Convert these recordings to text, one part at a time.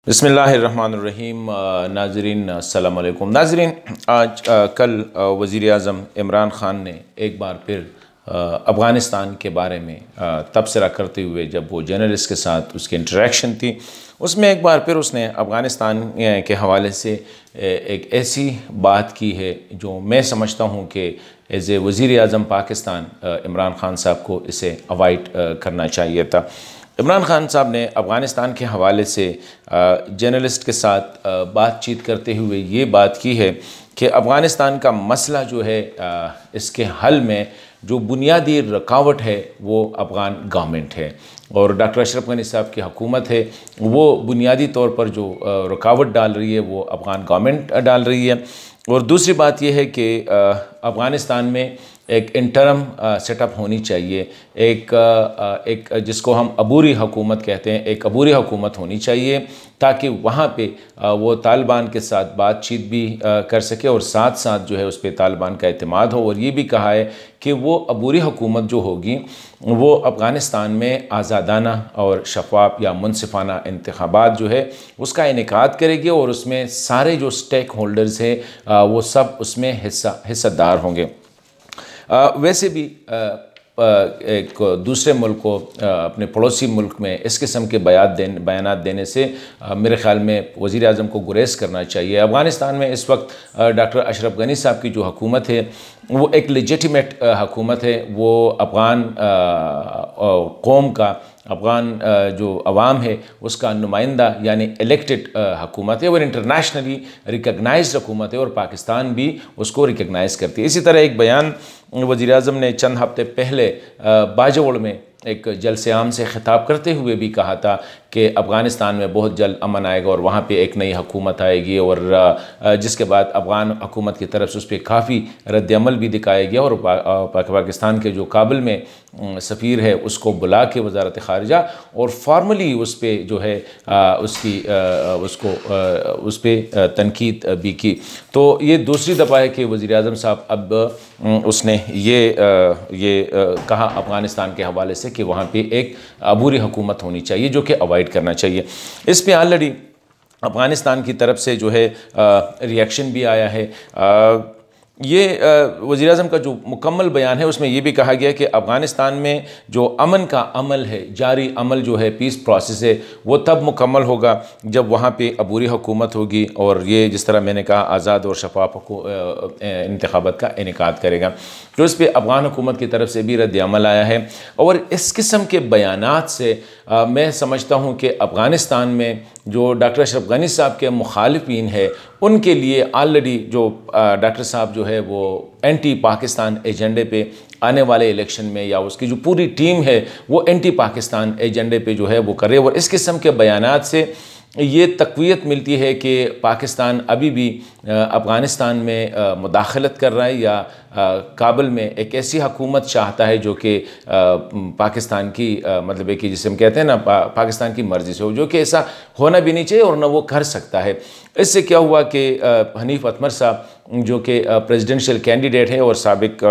बिस्मिल्लाहिर्रहमानिर्रहीम। नाज़रीन अस्सलाम वालेकुम। नाज़रीन, आज कल वज़ीर आज़म इमरान ख़ान ने एक बार फिर अफ़गानिस्तान के बारे में तबसरा करते हुए, जब वो जर्नलिस्ट के साथ उसकी इंटरेक्शन थी, उसमें एक बार फिर उसने अफ़गानिस्तान के हवाले से एक ऐसी बात की है जो मैं समझता हूँ कि एज़ ए वज़ीर आज़म पाकिस्तान इमरान ख़ान साहब को इसे अवॉइड करना चाहिए था। इमरान ख़ान साहब ने अफ़गानिस्तान के हवाले से जर्नलिस्ट के साथ बातचीत करते हुए ये बात की है कि अफ़गानिस्तान का मसला जो है, इसके हल में जो बुनियादी रुकावट है वो अफ़गान गवर्नमेंट है, और डॉक्टर अशरफ गनी साहब की हुकूमत है वो बुनियादी तौर पर जो रुकावट डाल रही है वो अफ़गान गवर्नमेंट डाल रही है। और दूसरी बात यह है कि अफ़गानिस्तान में एक इंटरम सेटअप होनी चाहिए, एक जिसको हम अबूरी हुकूमत कहते हैं, एक अबूरी हुकूमत होनी चाहिए ताकि वहाँ पे वो तालिबान के साथ बातचीत भी कर सके और साथ साथ जो है उस पर तालिबान का एतमाद हो। और ये भी कहा है कि वो अबूरी हुकूमत जो होगी वो अफ़गानिस्तान में आज़ादाना और शफाफ या मुनसिफाना इंतखाबात जो है उसका इनेकाद करेगी, और उसमें सारे जो स्टेक होल्डर्स हैं वो सब उसमें हिस्सेदार होंगे। वैसे भी एक दूसरे मुल्क को, अपने पड़ोसी मुल्क में इस किस्म के बयानात देने से मेरे ख़्याल में वज़ीर आज़म को गुरेज करना चाहिए। अफ़गानिस्तान में इस वक्त डॉक्टर अशरफ गनी साहब की जो हुकूमत है वो एक लेजिटिमेट हुकूमत है। वो अफ़गान कौम का, अफ़गान जो अवाम है उसका नुमाइंदा यानी इलेक्टेड हुकूमत है, और इंटरनेशनली रिकगनाइज्ड हुकूमत है, और पाकिस्तान भी उसको रिकगनाइज़ करती है। इसी तरह एक बयान वज़ीर आज़म ने चंद हफ्ते पहले बाजोड़ में एक जलसे आम से ख़िताब करते हुए भी कहा था कि अफ़गानिस्तान में बहुत जल्द अमन आएगा और वहाँ पे एक नई हुकूमत आएगी, और जिसके बाद अफ़गान हुकूमत की तरफ से उस पर काफ़ी रद्दअमल भी दिखाया गया, और पाकिस्तान के जो काबुल में सफ़ीर है उसको बुला के वज़ारत ख़ारिजा और फॉर्मली उस पर जो है उस पर तनकीद भी की। तो ये दूसरी दफ़ा है कि वज़ीर आज़म साहब अब उसने ये कहा अफ़गानिस्तान के हवाले से कि वहाँ पे एक अबूरी हुकूमत होनी चाहिए जो कि अवॉइड करना चाहिए। इस पे ऑलरेडी अफ़गानिस्तान की तरफ से जो है रिएक्शन भी आया है। ये वज़ीर आज़म का जो मुकम्मल बयान है उसमें ये भी कहा गया कि अफ़गानिस्तान में जो अमन का अमल है, जारी अमल जो है, पीस प्रोसेस है, वो तब मुकम्मल होगा जब वहाँ पे अबूरी हुकूमत होगी, और ये जिस तरह मैंने कहा आज़ाद और शफाफ इंतखाबात का इनेकाद करेगा। तो इस पर अफ़गान हुकूमत की तरफ से भी रद्दअमल आया है, और इस किस्म के बयानात से मैं समझता हूँ कि अफ़गानिस्तान में जो डॉक्टर अशरफ गनी साहब के मुखालिफिन है उनके लिए ऑलरेडी जो डॉक्टर साहब जो है वो एंटी पाकिस्तान एजेंडे पे आने वाले इलेक्शन में, या उसकी जो पूरी टीम है वो एंटी पाकिस्तान एजेंडे पे जो है वो करे। और इस किस्म के बयानात से ये तक़वियत मिलती है कि पाकिस्तान अभी भी अफ़गानिस्तान में मुदाखलत कर रहा है, या काबुल में एक ऐसी हुकूमत चाहता है जो कि पाकिस्तान की मतलब है कि जिसे हम कहते हैं ना पाकिस्तान की मर्ज़ी से हो, जो कि ऐसा होना भी नहीं चाहिए और न वो कर सकता है। इससे क्या हुआ कि हनीफ अतमर साहब जो कि प्रेसिडेंशियल कैंडिडेट है और साबिक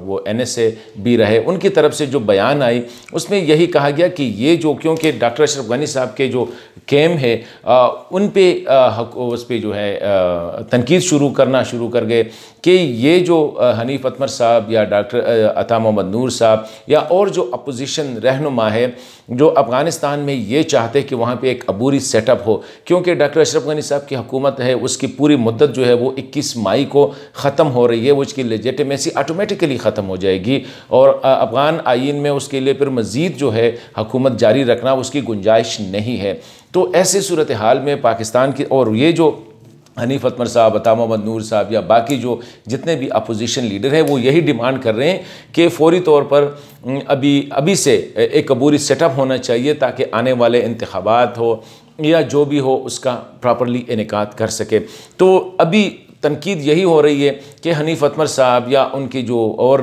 वो NSA भी रहे, उनकी तरफ से जो बयान आई उसमें यही कहा गया कि ये जो, क्योंकि डॉक्टर अशरफ गनी साहब के जो कैम है उन पे उस पर जो है तनकीद शुरू कर गए कि ये जो हनीफ अतमर साहब या डॉक्टर अता मोहम्मद नूर साहब या और जो अपोजिशन रहनुमा है जो अफ़गानिस्तान में ये चाहते हैं कि वहाँ पे एक अबूरी सेटअप हो, क्योंकि डॉक्टर अशरफ गनी साहब की हुकूमत है उसकी पूरी मुद्दत जो है वो 21 मई को ख़त्म हो रही है, वो उसकी लेजिटिमेसी ऑटोमेटिकली ख़त्म हो जाएगी, और अफ़गान आइन में उसके लिए फिर मज़ीद जो है हुकूमत जारी रखना उसकी गुंजाइश नहीं है। तो ऐसी सूरत हाल में पाकिस्तान की, और ये जो हनीफ अतमर साहब, अता मोहम्मद नूर साहब या बाकी जो जितने भी अपोजिशन लीडर हैं वो यही डिमांड कर रहे हैं कि फ़ौरी तौर पर अभी से एक अबूरी सेटअप होना चाहिए ताकि आने वाले इंतखाबात हो या जो भी हो उसका प्रॉपरली इनेकाद कर सके। तो अभी तनकीद यही हो रही है कि हनीफ अतमर साहब या उनकी जो और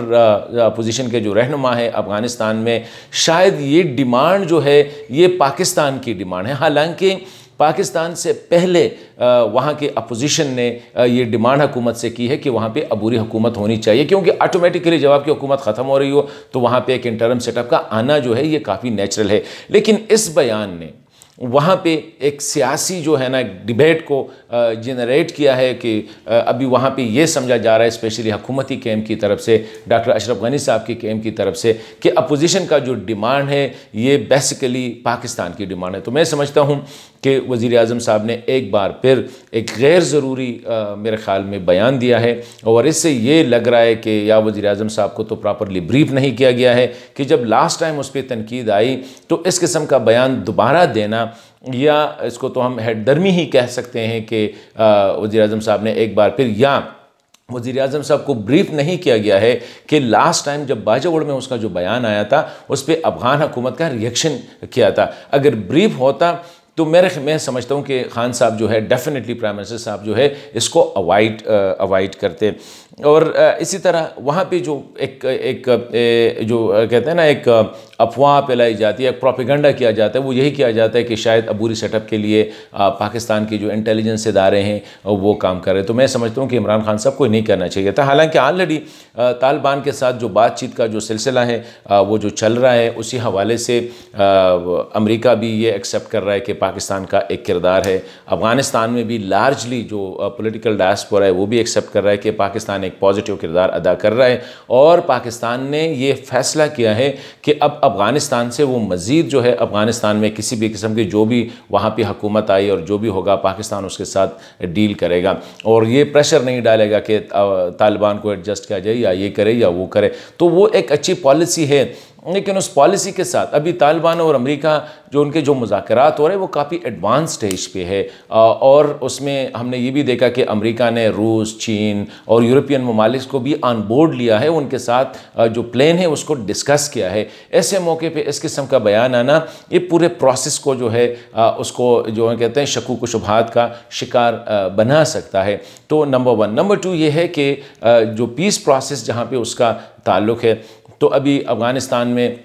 अपोजिशन के जो रहनुमा है अफ़गानिस्तान में, शायद ये डिमांड जो है ये पाकिस्तान की डिमांड है, हालांकि पाकिस्तान से पहले वहाँ के अपोजिशन ने ये डिमांड हुकूमत से की है कि वहाँ पे अबूरी हुकूमत होनी चाहिए, क्योंकि ऑटोमेटिकली जब आपकी हुकूमत ख़त्म हो रही हो तो वहाँ पे एक इंटरम सेटअप का आना जो है ये काफ़ी नेचुरल है। लेकिन इस बयान ने वहाँ पे एक सियासी जो है ना डिबेट को जनरेट किया है कि अभी वहाँ पे ये समझा जा रहा है, स्पेशली हुकूमती कैम्प की तरफ से, डॉक्टर अशरफ गनी साहब की कैम्प की तरफ से, कि अपोजिशन का जो डिमांड है ये बेसिकली पाकिस्तान की डिमांड है। तो मैं समझता हूँ कि वज़ीर आज़म साहब ने एक बार फिर एक गैर ज़रूरी मेरे ख़्याल में बयान दिया है, और इससे ये लग रहा है कि या वज़ीर आज़म साहब को तो प्रॉपरली ब्रीफ नहीं किया गया है कि जब लास्ट टाइम उस पर तनकीद आई तो इस किस्म का बयान दोबारा देना, या इसको तो हम हेडदर्मी ही कह सकते हैं कि वज़ीर आज़म साहब ने एक बार फिर, या वज़ीर आज़म साहब को ब्रीफ नहीं किया गया है कि लास्ट टाइम जब बाजवड़ में उसका जो बयान आया था उस पर अफ़गान हुकूमत का रिएक्शन किया था। अगर ब्रीफ होता तो मैं समझता हूँ कि खान साहब जो है डेफिनेटली प्राइम मिनिस्टर साहब जो है इसको अवॉइड करते। और इसी तरह वहाँ पे जो जो कहते हैं ना, एक अफवाह फैलाई जाती है, एक प्रोपेगेंडा किया जाता है, वो यही किया जाता है कि शायद अबूरी सेटअप के लिए पाकिस्तान के जो इंटेलिजेंस इदारे हैं वो काम कर रहे हैं। तो मैं समझता हूँ कि इमरान खान साहब को नहीं करना चाहिए था। हालांकि ऑलरेडी तालिबान के साथ जो बातचीत का जो सिलसिला है वो जो चल रहा है, उसी हवाले से अमेरिका भी ये एक्सेप्ट कर रहा है कि पाकिस्तान का एक किरदार है। अफ़गानिस्तान में भी लार्जली जो पॉलिटिकल डायस्पोरा है वो भी एक्सेप्ट कर रहा है कि पाकिस्तान एक पॉजिटिव किरदार अदा कर रहा है, और पाकिस्तान ने ये फैसला किया है कि अब अफ़गानिस्तान से वो मज़ीद जो है, अफ़गानिस्तान में किसी भी किस्म की जो भी वहाँ पे हुकूमत आई और जो भी होगा पाकिस्तान उसके साथ डील करेगा, और ये प्रेशर नहीं डालेगा कि तालिबान को एडजस्ट किया जाए या ये करे या वो करे। तो वो एक अच्छी पॉलिसी है, लेकिन उस पॉलिसी के साथ अभी तालिबान और अमेरिका जो उनके जो मुज़ाकरात हो रहे हैं वो काफ़ी एडवांस स्टेज पे है, और उसमें हमने ये भी देखा कि अमेरिका ने रूस, चीन और यूरोपियन ममालिक को भी ऑन बोर्ड लिया है, उनके साथ जो प्लान है उसको डिस्कस किया है। ऐसे मौके पे इस किस्म का बयान आना ये पूरे प्रोसेस को जो है उसको जो कहते हैं शकूक व शुबहात का शिकार बना सकता है। तो नंबर 1। नंबर 2 ये है कि जो पीस प्रोसेस जहाँ पे उसका ताल्लुक़ है, तो अभी अफ़गानिस्तान में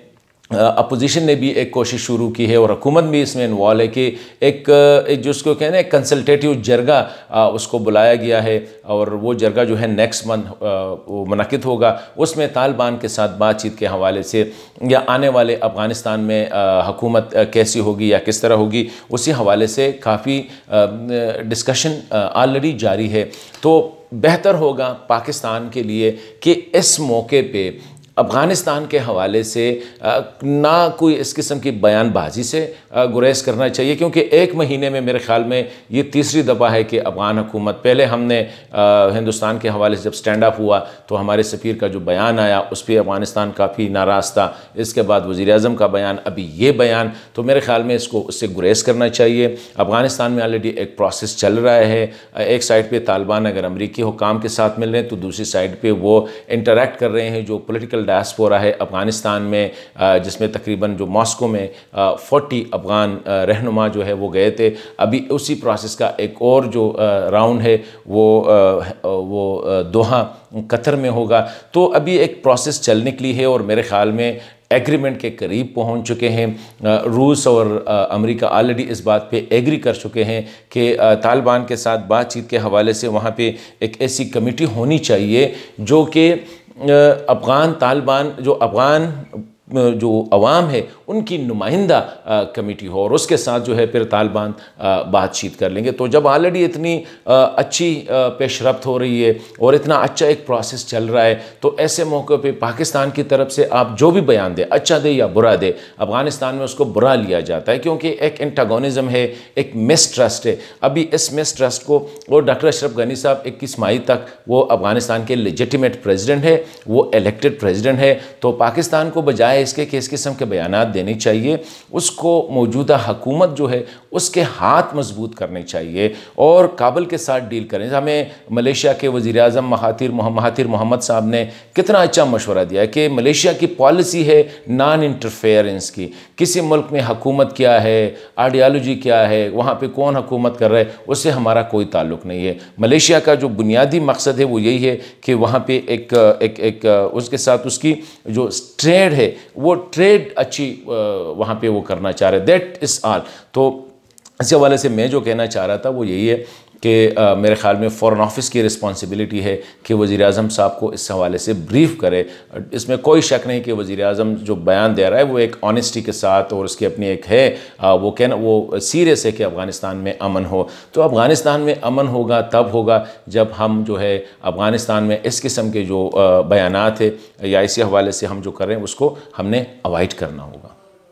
अपोजिशन ने भी एक कोशिश शुरू की है और हुकूमत भी इसमें इन्वॉल्व है कि एक जिसको कहना है कंसल्टेटिव जरगा उसको बुलाया गया है, और वो जरगा जो है नेक्स्ट मंथ वो मुनक़िद होगा। उसमें तालिबान के साथ बातचीत के हवाले से या आने वाले अफ़गानिस्तान में हुकूमत कैसी होगी या किस तरह होगी, उसी हवाले से काफ़ी डिस्कशन ऑलरेडी जारी है। तो बेहतर होगा पाकिस्तान के लिए कि इस मौके पे अफ़गानिस्तान के हवाले से ना कोई इस किस्म की बयानबाजी से गुरेज करना चाहिए, क्योंकि एक महीने में मेरे ख़्याल में ये तीसरी दफ़ा है कि अफ़गान हुकूमत, पहले हमने हिंदुस्तान के हवाले से जब स्टैंड अप हुआ तो हमारे सफ़ीर का जो बयान आया उस पर अफ़गानिस्तान काफ़ी नाराज़ था, इसके बाद वज़ीर आज़म का बयान, अभी ये बयान, तो मेरे ख़्याल में इसको उससे गुरेज करना चाहिए। अफ़गानिस्तान में ऑलरेडी एक प्रोसेस चल रहा है, एक साइड पर तालिबान अगर अमरीकी हुकाम के साथ मिल रहे हैं तो दूसरी साइड पर वो इंटरेक्ट कर रहे हैं जो पोलिटिकल डायस्पोरा है अफ़गानिस्तान में, जिसमें तकरीबन जो मॉस्को में 40 अफ़गान रहनुमा जो है वो गए थे। अभी उसी प्रोसेस का एक और जो राउंड है वो दोहा कतर में होगा। तो अभी एक प्रोसेस चल निकली है और मेरे ख़्याल में एग्रीमेंट के करीब पहुंच चुके हैं। रूस और अमेरिका ऑलरेडी इस बात पे एग्री कर चुके हैं कि तालिबान के साथ बातचीत के हवाले से वहाँ पे एक ऐसी कमेटी होनी चाहिए जो कि अफ़गान तालिबान जो अफ़गान जो अवाम है उनकी नुमाइंदा कमेटी हो, और उसके साथ जो है फिर तालिबान बातचीत कर लेंगे। तो जब ऑलरेडी इतनी अच्छी पेशरफ्त हो रही है और इतना अच्छा एक प्रोसेस चल रहा है, तो ऐसे मौके पे पाकिस्तान की तरफ से आप जो भी बयान दें, अच्छा दे या बुरा दे, अफ़गानिस्तान में उसको बुरा लिया जाता है, क्योंकि एक एंटागोनिज़म है, एक मिसट्रस्ट है। अभी इस मिसट्रस्ट को, और डॉक्टर अशरफ गनी साहब 21 मई तक वो अफ़गानिस्तान के लेजिटिमेट प्रेसिडेंट है, वो इलेक्टेड प्रेसिडेंट है, तो पाकिस्तान को बजाय इसके कि इस किस्म के बयानात देने चाहिए, उसको मौजूदा हुकूमत जो है उसके हाथ मजबूत करने चाहिए और काबुल के साथ डील करें। हमें मलेशिया के वज़ीर आज़म महातिर मोहम्मद साहब ने कितना अच्छा मशवरा दिया कि मलेशिया की पॉलिसी है नॉन इंटरफेरेंस की, किसी मुल्क में हुकूमत क्या है, आइडियालॉजी क्या है, वहाँ पे कौन हुकूमत कर रहा है, उससे हमारा कोई ताल्लुक़ नहीं है। मलेशिया का जो बुनियादी मकसद है वो यही है कि वहाँ पे एक उसके साथ उसकी जो ट्रेड है वो ट्रेड अच्छी वहाँ पे वो करना चाह रहे, दैट इज़ ऑल। तो इस हवाले से मैं जो कहना चाह रहा था वो यही है कि मेरे ख़्याल में फ़ॉरेन ऑफिस की रिस्पॉन्सिबिलिटी है कि वज़ीर आज़म साहब को इस हवाले से ब्रीफ़ करे। इसमें कोई शक नहीं कि वज़ीर आज़म जो बयान दे रहा है वो एक ऑनेस्टी के साथ और उसकी अपनी एक है वो कहना वो सीरियस है कि अफ़गानिस्तान में अमन हो। तो अफ़गानिस्तान में अमन होगा तब होगा जब हम जो है अफ़गानिस्तान में इस किस्म के जो बयानात है या इसी हवाले से हम जो कर रहे हैं उसको हमने अवॉइड करना होगा।